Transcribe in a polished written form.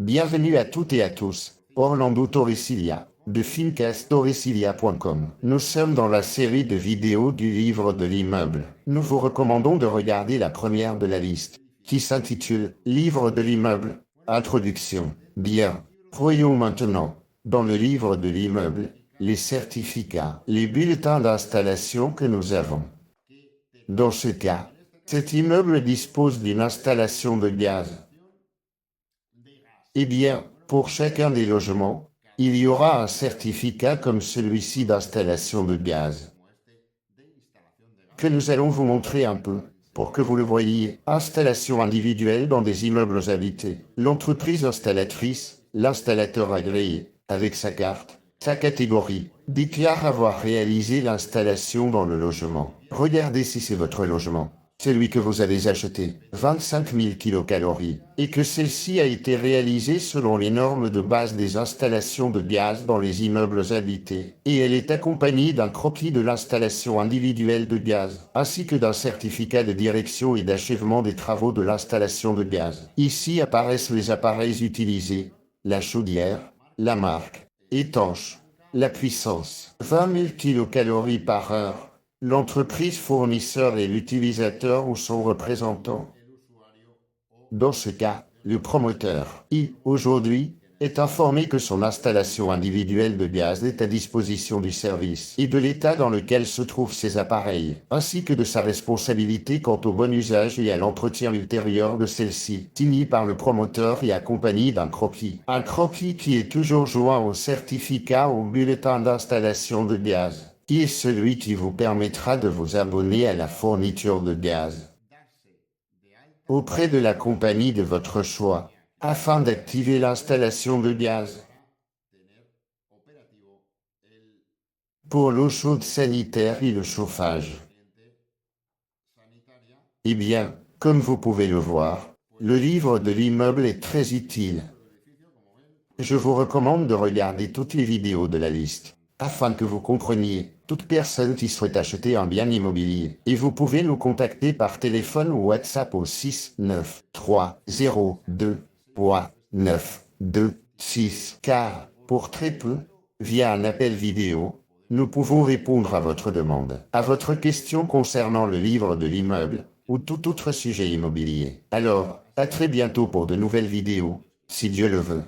Bienvenue à toutes et à tous, Orlando Torresilia, de Fincastorresilia.com. Nous sommes dans la série de vidéos du livre de l'immeuble. Nous vous recommandons de regarder la première de la liste, qui s'intitule « Livre de l'immeuble, Introduction ». Bien, voyons maintenant, dans le livre de l'immeuble, les certificats, les bulletins d'installation que nous avons. Dans ce cas, cet immeuble dispose d'une installation de gaz. Eh bien, pour chacun des logements, il y aura un certificat comme celui-ci d'installation de gaz, que nous allons vous montrer un peu, pour que vous le voyiez. Installation individuelle dans des immeubles habités. L'entreprise installatrice, l'installateur agréé, avec sa carte, sa catégorie, déclare avoir réalisé l'installation dans le logement. Regardez si c'est votre logement, celui que vous avez acheté, 25 000 kilocalories, et que celle-ci a été réalisée selon les normes de base des installations de gaz dans les immeubles habités, et elle est accompagnée d'un croquis de l'installation individuelle de gaz, ainsi que d'un certificat de direction et d'achèvement des travaux de l'installation de gaz. Ici apparaissent les appareils utilisés, la chaudière, la marque, étanche, la puissance, 20 000 kilocalories par heure, l'entreprise fournisseur et l'utilisateur ou son représentant. Dans ce cas, le promoteur, aujourd'hui, est informé que son installation individuelle de gaz est à disposition du service et de l'état dans lequel se trouvent ses appareils, ainsi que de sa responsabilité quant au bon usage et à l'entretien ultérieur de celle-ci, signé par le promoteur et accompagné d'un croquis. Un croquis qui est toujours joint au certificat ou bulletin d'installation de gaz, qui est celui qui vous permettra de vous abonner à la fourniture de gaz auprès de la compagnie de votre choix, afin d'activer l'installation de gaz. Pour l'eau chaude sanitaire et le chauffage. Eh bien, comme vous pouvez le voir, le livre de l'immeuble est très utile. Je vous recommande de regarder toutes les vidéos de la liste, afin que vous compreniez toute personne qui souhaite acheter un bien immobilier. Et vous pouvez nous contacter par téléphone ou WhatsApp au 6 9 3 0 2 9 2 6, car, pour très peu, via un appel vidéo, nous pouvons répondre à votre demande, à votre question concernant le livre de l'immeuble, ou tout autre sujet immobilier. Alors, à très bientôt pour de nouvelles vidéos, si Dieu le veut.